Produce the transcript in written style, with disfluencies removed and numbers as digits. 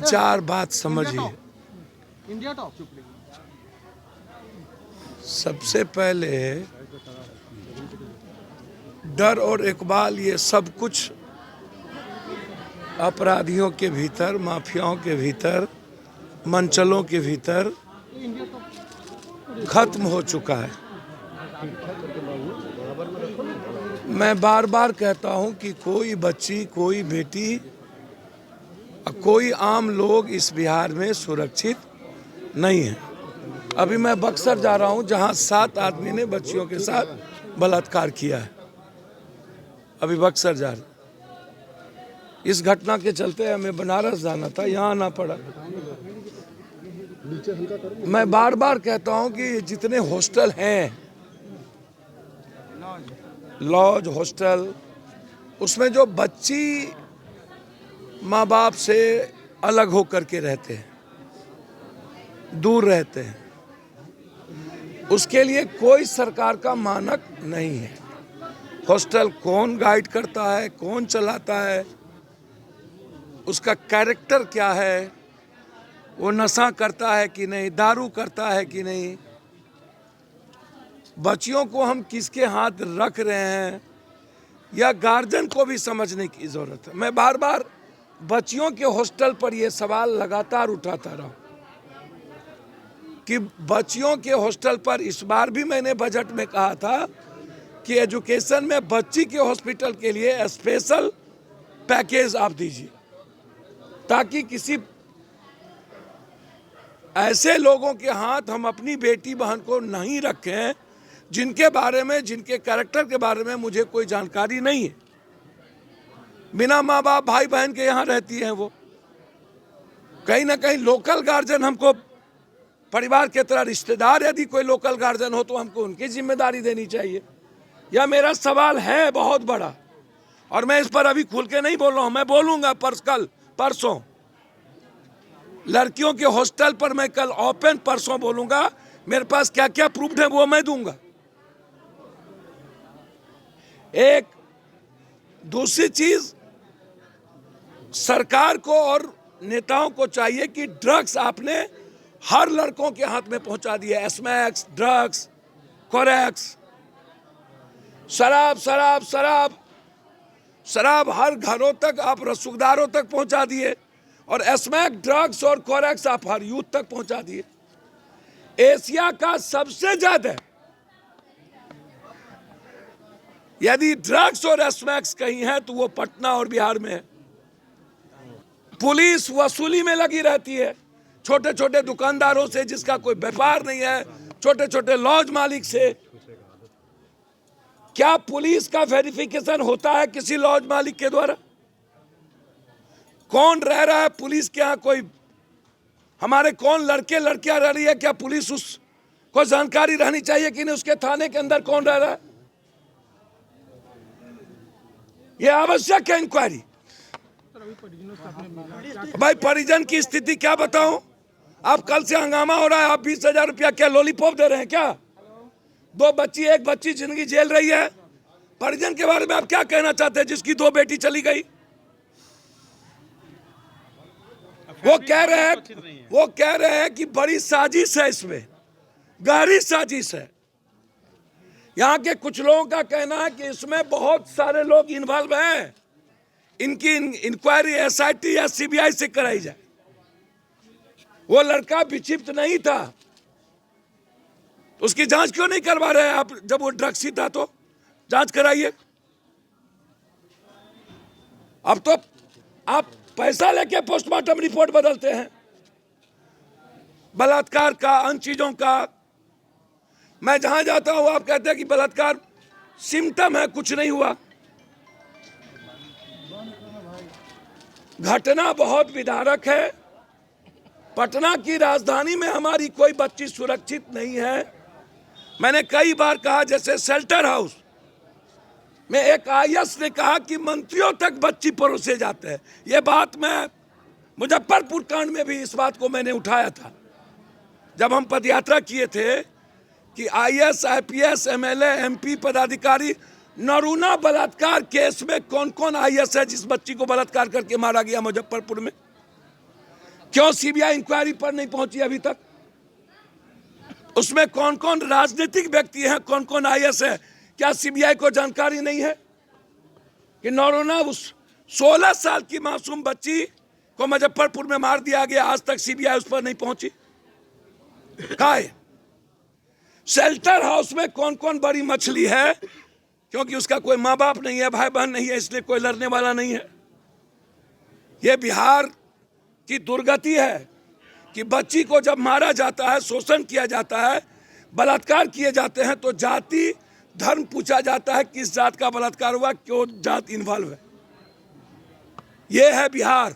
चार बात समझिए। सबसे पहले डर और इकबाल ये सब कुछ अपराधियों के भीतर, माफियाओं के भीतर, मंचलों के भीतर खत्म हो चुका है। मैं बार बार कहता हूं कि कोई बच्ची, कोई बेटी, कोई आम लोग इस बिहार में सुरक्षित नहीं है। अभी मैं बक्सर जा रहा हूं जहां 7 आदमी ने बच्चियों के साथ बलात्कार किया है। अभी बक्सर जा रहा, इस घटना के चलते हमें बनारस जाना था, यहाँ आना पड़ा। मैं बार बार कहता हूं कि जितने हॉस्टल हैं, लॉज, हॉस्टल, उसमें जो बच्ची माँ बाप से अलग होकर के रहते हैं, दूर रहते हैं, उसके लिए कोई सरकार का मानक नहीं है। हॉस्टल कौन गाइड करता है, कौन चलाता है, उसका कैरेक्टर क्या है, वो नशा करता है कि नहीं, दारू करता है कि नहीं, बच्चियों को हम किसके हाथ रख रहे हैं, या गार्जियन को भी समझने की जरूरत है। मैं बार बार बच्चियों के हॉस्टल पर यह सवाल लगातार उठाता रहा कि बच्चियों के हॉस्टल पर इस बार भी मैंने बजट में कहा था कि एजुकेशन में बच्ची के हॉस्पिटल के लिए स्पेशल पैकेज आप दीजिए, ताकि किसी ऐसे लोगों के हाथ हम अपनी बेटी बहन को नहीं रखें जिनके बारे में, जिनके कैरेक्टर के बारे में मुझे कोई जानकारी नहीं है। बिना माँ बाप, भाई बहन के यहाँ रहती हैं वो। कहीं ना कहीं लोकल गार्जियन हमको, परिवार के तरह रिश्तेदार यदि कोई लोकल गार्जियन हो तो हमको उनकी जिम्मेदारी देनी चाहिए। यह मेरा सवाल है बहुत बड़ा, और मैं इस पर अभी खुल के नहीं बोल रहा हूँ। मैं बोलूँगा परसों लड़कियों के हॉस्टल पर, मैं कल ओपन परसों बोलूँगा। मेरे पास क्या क्या प्रूफ है वो मैं दूंगा। एक दूसरी चीज, सरकार को और नेताओं को चाहिए कि ड्रग्स आपने हर लड़कों के हाथ में पहुंचा दिया। एसमैक्स, ड्रग्स, कोरेक्स, शराब शराब शराब शराब हर घरों तक आप रसूखदारों तक पहुंचा दिए, और एसमैक, ड्रग्स और कोरेक्स आप हर यूथ तक पहुंचा दिए। एशिया का सबसे ज्यादा, यदि ड्रग्स और एसमैक्स कहीं है तो वो पटना और बिहार में है। पुलिस वसूली में लगी रहती है, छोटे छोटे दुकानदारों से जिसका कोई व्यापार नहीं है, छोटे छोटे लॉज मालिक से। क्या पुलिस का वेरिफिकेशन होता है किसी लॉज मालिक के द्वारा? कौन रह रहा है पुलिस के यहाँ, कोई हमारे कौन लड़के लड़कियां रह रही है, क्या पुलिस उसको जानकारी रहनी चाहिए कि नहीं उसके थाने के अंदर कौन रह रहा है? यह आवश्यक है इंक्वायरी। भाई परिजन की स्थिति क्या बताऊं? आप कल से हंगामा हो रहा है, आप 20,000 रुपया क्या लॉलीपॉप दे रहे हैं क्या? 2 बच्ची, 1 बच्ची जिंदगी झेल रही है। परिजन के बारे में आप क्या कहना चाहते हैं जिसकी 2 बेटी चली गई? वो कह रहे हैं कि बड़ी साजिश है, इसमें गहरी साजिश है। यहाँ के कुछ लोगों का कहना है कि इसमें बहुत सारे लोग इन्वॉल्व हैं, इनकी इंक्वायरी एसआईटी या सीबीआई से कराई जाए। वो लड़का विक्षिप्त नहीं था, उसकी जांच क्यों नहीं करवा रहे हैं आप? जब वो ड्रग्स ही था तो जांच कराइए। अब तो आप पैसा लेके पोस्टमार्टम रिपोर्ट बदलते हैं, बलात्कार का, अन्य चीजों का। मैं जहां जाता हूं आप कहते हैं कि बलात्कार सिम्टम है, कुछ नहीं हुआ। घटना बहुत विदारक है। पटना की राजधानी में हमारी कोई बच्ची सुरक्षित नहीं है। मैंने कई बार कहा, जैसे शेल्टर हाउस में एक आईएएस ने कहा कि मंत्रियों तक बच्ची परोसे जाते हैं। यह बात मैं मुजफ्फरपुर कांड में भी इस बात को मैंने उठाया था, जब हम पदयात्रा किए थे कि आईएएस, आईपीएस, एमएलए, एमपी पदाधिकारी, नरूना बलात्कार केस में कौन कौन आईएएस है जिस बच्ची को बलात्कार करके मारा गया मुजफ्फरपुर में? क्यों सीबीआई इंक्वायरी पर नहीं पहुंची अभी तक? उसमें कौन कौन राजनीतिक व्यक्ति हैं, कौन कौन आईएएस है? क्या सीबीआई को जानकारी नहीं है कि नौरोना उस 16 साल की मासूम बच्ची को मुजफ्फरपुर में मार दिया गया, आज तक सीबीआई उस पर नहीं पहुंची? कहाँ है? शेल्टर हाउस में कौन कौन बड़ी मछली है? क्योंकि उसका कोई माँ बाप नहीं है, भाई बहन नहीं है, इसलिए कोई लड़ने वाला नहीं है। यह बिहार की दुर्गति है कि बच्ची को जब मारा जाता है, शोषण किया जाता है, बलात्कार किए जाते हैं, तो जाति धर्म पूछा जाता है, किस जात का बलात्कार हुआ, क्यों जात इन्वॉल्व है। यह है बिहार।